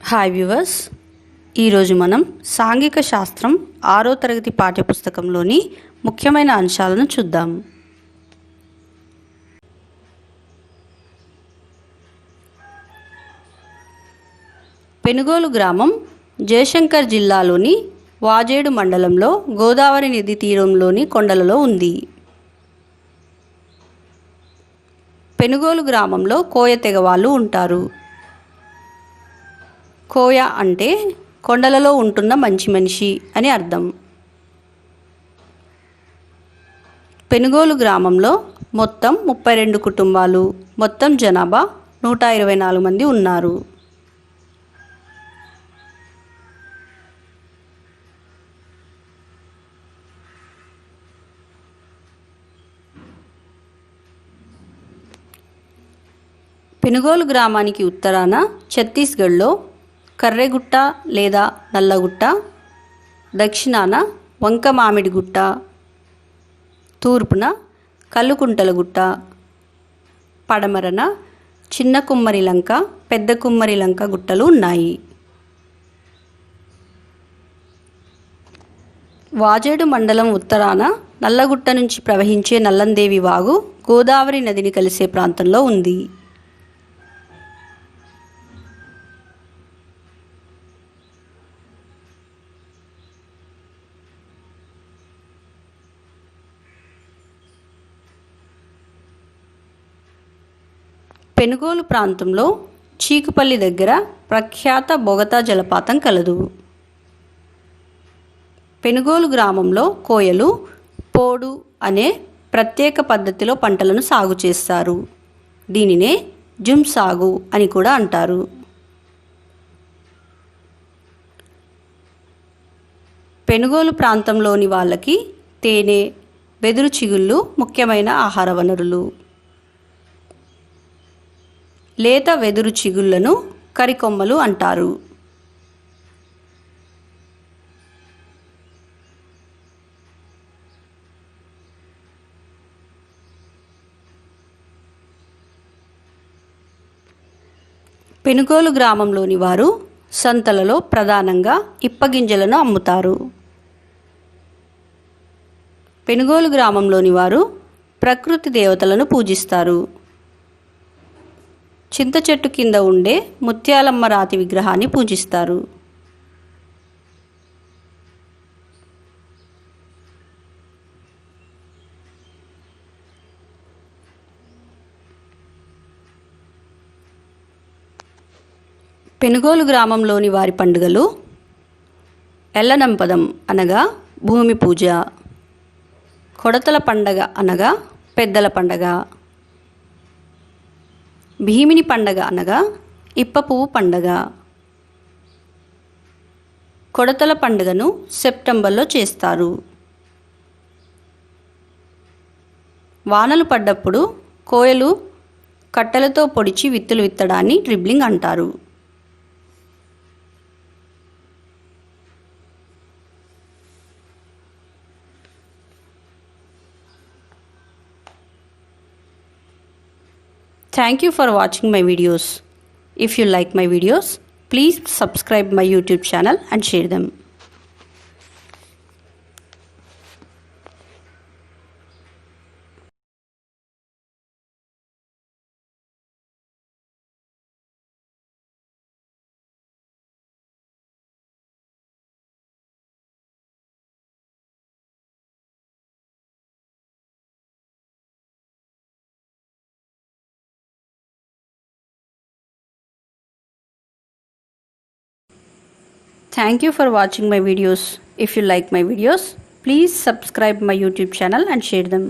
Hi viewers, ఈరోజు మనం సాంఘిక శాస్త్రం 6వ తరగతి పాఠ్యపుస్తకంలోని ముఖ్యమైన అంశాలను చూద్దాం. పెనుగోలు గ్రామం జయశంకర్ జిల్లాలోని వాజేడు మండలంలో గోదావరి నది తీరంలోని కొండలలో ఉంది. పెనుగోలు గ్రామంలో కోయ తెగ వాళ్ళు ఉంటారు. కోయ అంటే కొండలలో ఉంటున్న మంచి మనిషి అని అర్థం. పెనుగోలు గ్రామంలో మొత్తం 32 కుటుంబాలు, మొత్తం జనాభా 124 మంది ఉన్నారు. పెనుగోలు గ్రామానికి ఉత్తరాన ఛత్తీస్గఢ్లో కర్రెగుట్ట లేదా నల్లగుట్ట, దక్షిణాన వంక మామిడిగుట్ట, తూర్పున కల్లుకుంటల గుట్ట, పడమరన చిన్న కుమ్మరిలంక, పెద్ద కుమ్మరిలంక గుట్టలు ఉన్నాయి. వాజేడు మండలం ఉత్తరాన నల్లగుట్ట నుంచి ప్రవహించే నల్లందేవి వాగు గోదావరి నదిని కలిసే ప్రాంతంలో ఉంది. పెనుగోలు ప్రాంతంలో చీకుపల్లి దగ్గర ప్రఖ్యాత బొగతా జలపాతం కలదు. పెనుగోలు గ్రామంలో కోయలు పోడు అనే ప్రత్యేక పద్ధతిలో పంటలను సాగు చేస్తారు. దీనినే జుమ్ సాగు అని కూడా అంటారు. పెనుగోలు ప్రాంతంలోని వాళ్ళకి తేనె, వెదురు చిగుళ్ళు ముఖ్యమైన ఆహార వనరులు. లేత వెదురు చిగుళ్లను కరికొమ్మలు అంటారు. పెనుగోలు గ్రామంలోని వారు సంతలలో ప్రధానంగా ఇప్పగింజలను అమ్ముతారు. పెనుగోలు గ్రామంలోని వారు ప్రకృతి దేవతలను పూజిస్తారు. చింత చెట్టు కింద ఉండే ముత్యాలమ్మ రాతి విగ్రహాన్ని పూజిస్తారు. పెనుగోలు గ్రామంలోని వారి పండుగలు ఎల్లనంపదం అనగా భూమి పూజ, కొడతల పండగ అనగా పెద్దల పండగ, భీమిని పండగ అనగా ఇప్ప పువ్వు పండగ. కొడతల పండుగను సెప్టెంబర్లో చేస్తారు. వానలు పడ్డప్పుడు కోయలు కట్టెలతో పొడిచి విత్తులు విత్తడాన్ని డ్రిబ్లింగ్ అంటారు. Thank you for watching my videos. If you like my videos, please subscribe my YouTube channel and share them. Thank you for watching my videos. If you like my videos, please subscribe my YouTube channel and share them.